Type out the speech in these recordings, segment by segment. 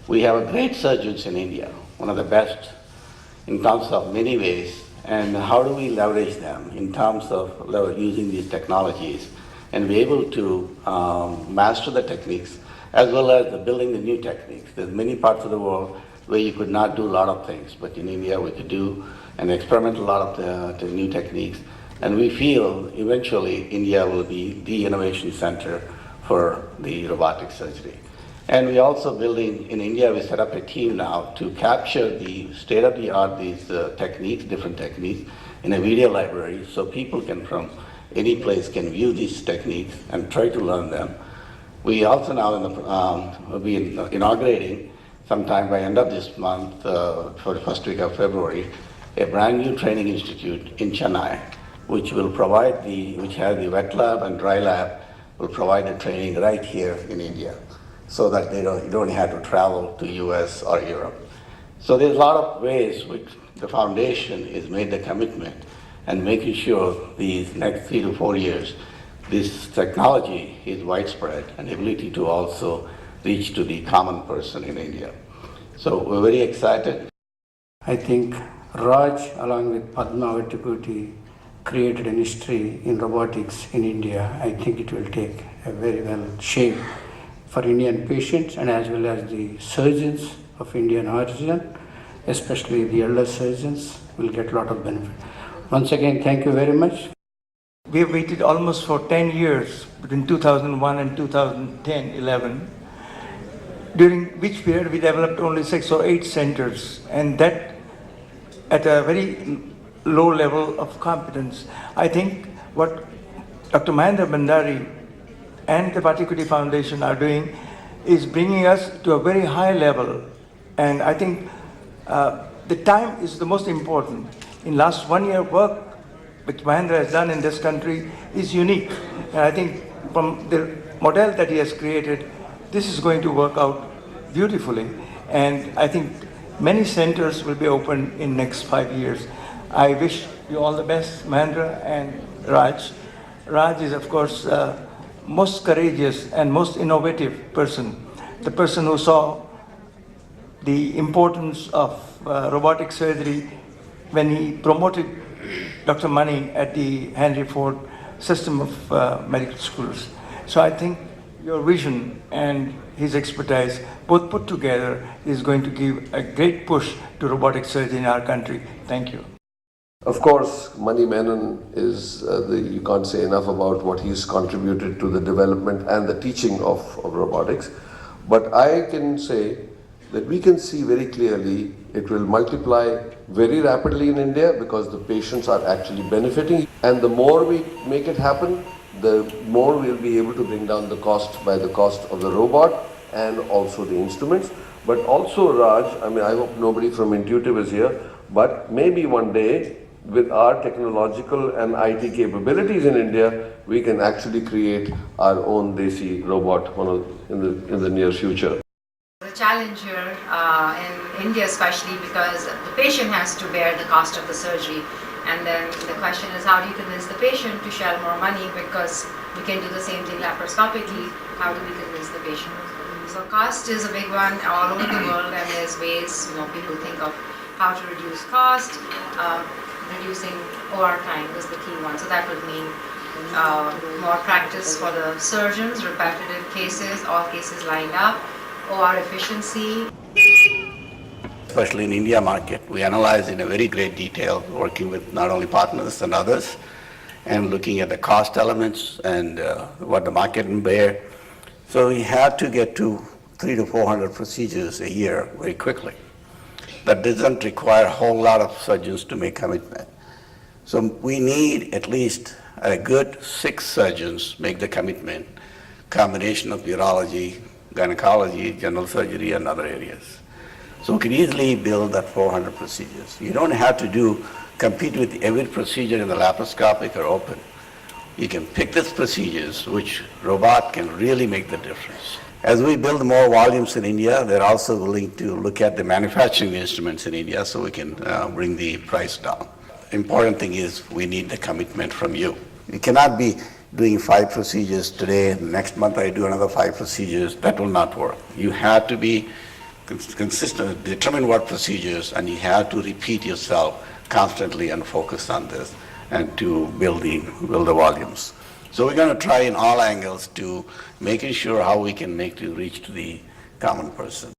We have great surgeons in India, one of the best in terms of many ways. And how do we leverage them in terms of using these technologies and be able to master the techniques as well as building the new techniques. There's many parts of the world where you could not do a lot of things, but in India we could do and experiment a lot of the new techniques. And we feel eventually India will be the innovation center for the robotic surgery. And we also building, in India we set up a team now to capture the state-of-the-art, these techniques, different techniques, in a video library so people can from any place can view these techniques and try to learn them. We also now will be inaugurating sometime by end of this month, for the first week of February, a brand new training institute in Chennai, which will provide which has the wet lab and dry lab, will provide the training right here in India, so that you don't have to travel to US or Europe. So there's a lot of ways which the foundation is made the commitment and making sure these next 3 to 4 years, this technology is widespread and ability to also reach to the common person in India. So we're very excited. I think Raj, along with Padma Vattikuti, created an history in robotics in India. I think it will take a very well shape for Indian patients and as well as the surgeons of Indian origin, especially the elder surgeons, will get a lot of benefit. Once again, thank you very much. We have waited almost for 10 years between 2001 and 2010-11, during which period we developed only 6 or 8 centers, and that at a very low level of competence. I think what Dr. Mahendra Bhandari and the Vattikuti Foundation are doing is bringing us to a very high level, and I think the time is the most important. In last 1 year work which Mahendra has done in this country is unique, and I think from the model that he has created, this is going to work out beautifully, and I think many centers will be opened in next 5 years. I wish you all the best, Mahendra and Raj. Raj is of course most courageous and most innovative person, the person who saw the importance of robotic surgery when he promoted Dr. Mani at the Henry Ford system of medical schools. So I think your vision and his expertise both put together is going to give a great push to robotic surgery in our country. Thank you. Of course, Mani Menon is, you can't say enough about what he's contributed to the development and the teaching of robotics. But I can say that we can see very clearly it will multiply very rapidly in India because the patients are actually benefiting. And the more we make it happen, the more we'll be able to bring down the cost by the cost of the robot and also the instruments. But also, Raj, I mean, I hope nobody from Intuitive is here, but maybe one day, with our technological and IT capabilities in India, we can actually create our own Desi robot in the near future. The challenge here in India especially because the patient has to bear the cost of the surgery, and then the question is how do you convince the patient to share more money because we can do the same thing laparoscopically. How do we convince the patient? So cost is a big one all over the world, and there's ways people think of how to reduce cost. Reducing OR time is the key one. So that would mean more practice for the surgeons, repetitive cases, all cases lined up, OR efficiency. Especially in India market, we analyze in a very great detail, working with not only partners and others, and looking at the cost elements and what the market can bear. So we have to get to 300 to 400 procedures a year very quickly. That doesn't require a whole lot of surgeons to make commitment. So we need at least a good 6 surgeons make the commitment, combination of urology, gynecology, general surgery, and other areas. So we can easily build that 400 procedures. You don't have to compete with every procedure in the laparoscopic or open. You can pick these procedures which robot can really make the difference. As we build more volumes in India, they're also willing to look at the manufacturing instruments in India so we can bring the price down. Important thing is we need the commitment from you. You cannot be doing 5 procedures today, next month I do another 5 procedures. That will not work. You have to be consistent, determine what procedures, and you have to repeat yourself constantly and focus on this and to build the volumes. So we're going to try in all angles to making sure how we can make to reach to the common person.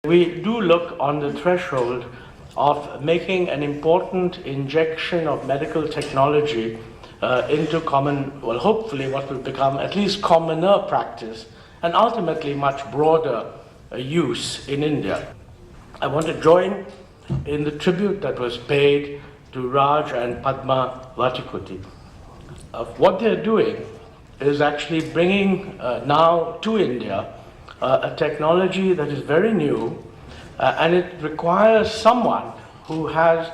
We do look on the threshold of making an important injection of medical technology into common, well, hopefully what will become at least commoner practice and ultimately much broader use in India. I want to join in the tribute that was paid to Raj and Padma Vattikuti. What they're doing is actually bringing now to India a technology that is very new, and it requires someone who has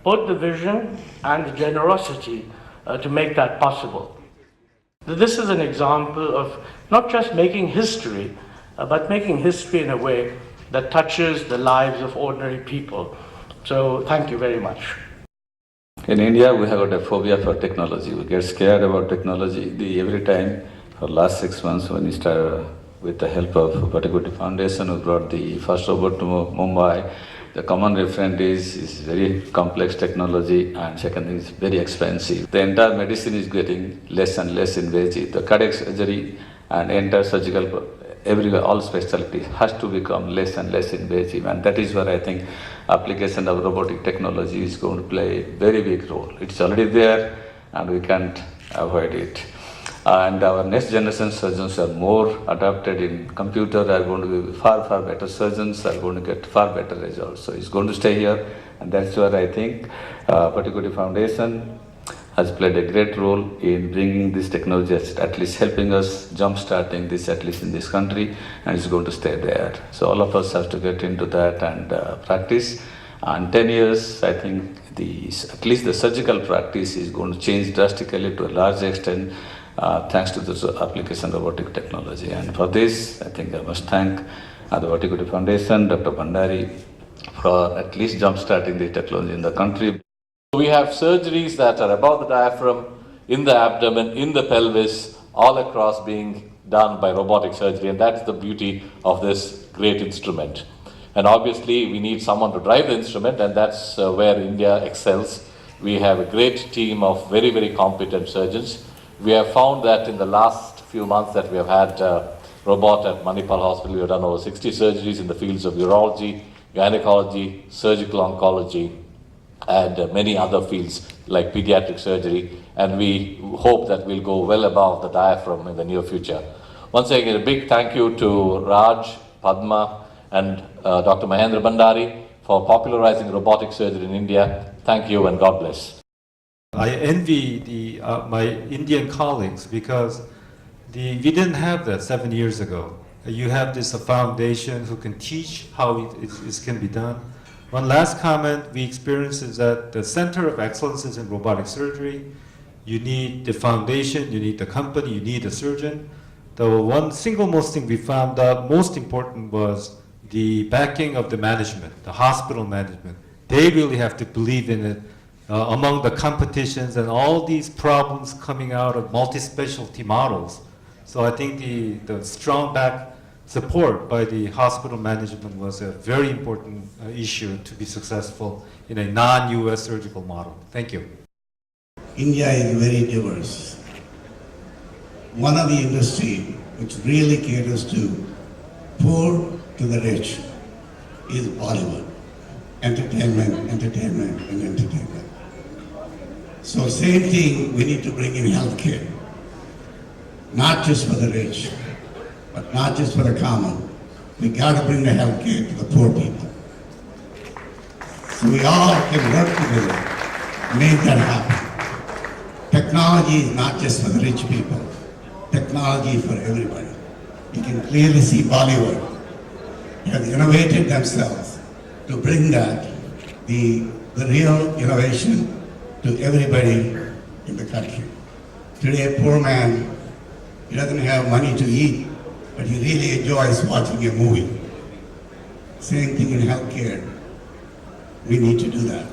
both the vision and the generosity to make that possible. This is an example of not just making history, but making history in a way that touches the lives of ordinary people. So thank you very much. In India, we have got a phobia for technology. We get scared about technology. Every time, for the last 6 months, when we started with the help of Vattikuti Foundation, we brought the first robot to Mumbai. The common reference is very complex technology, and second thing is very expensive. The entire medicine is getting less and less invasive. The cardiac surgery and entire surgical, everywhere, all specialties has to become less and less invasive, and that is where I think application of robotic technology is going to play a very big role. It's already there, and we can't avoid it. And our next generation surgeons are more adapted in computer, are going to be far, far better surgeons, are going to get far better results. So it's going to stay here, and that's where I think Vattikuti Foundation has played a great role in bringing this technology, at least helping us jump-starting this, at least in this country, and it's going to stay there. So all of us have to get into that and practice. And 10 years, I think at least the surgical practice is going to change drastically to a large extent, thanks to this application of robotic technology. And for this, I think I must thank the Vattikuti Foundation, Dr. Bhandari, for at least jump-starting the technology in the country. We have surgeries that are above the diaphragm, in the abdomen, in the pelvis, all across being done by robotic surgery, and that's the beauty of this great instrument. And obviously we need someone to drive the instrument, and that's where India excels. We have a great team of very, very competent surgeons. We have found that in the last few months that we have had robot at Manipal Hospital, we have done over 60 surgeries in the fields of urology, gynecology, surgical oncology, and many other fields like pediatric surgery, and we hope that we'll go well above the diaphragm in the near future. Once again, a big thank you to Raj, Padma, and Dr. Mahendra Bhandari for popularizing robotic surgery in India. Thank you and God bless. I envy my Indian colleagues because we didn't have that 7 years ago. You have this foundation who can teach how it can be done. One last comment we experienced is that the center of excellence is in robotic surgery. You need the foundation, you need the company, you need a surgeon. The one single most thing we found out most important was the backing of the management, the hospital management. They really have to believe in it. Among the competitions and all these problems coming out of multi-specialty models. So I think the strong back support by the hospital management was a very important issue to be successful in a non-US surgical model. Thank you. India is very diverse. One of the industry which really caters to poor to the rich is Bollywood. Entertainment, entertainment, and entertainment. So same thing we need to bring in healthcare. Not just for the rich, but not just for the common. We got to bring the healthcare to the poor people. So we all can work together to make that happen. Technology is not just for the rich people. Technology for everybody. You can clearly see Bollywood have innovated themselves to bring that, the real innovation to everybody in the country. Today, a poor man, he doesn't have money to eat, but he really enjoys watching a movie. Same thing in healthcare. We need to do that.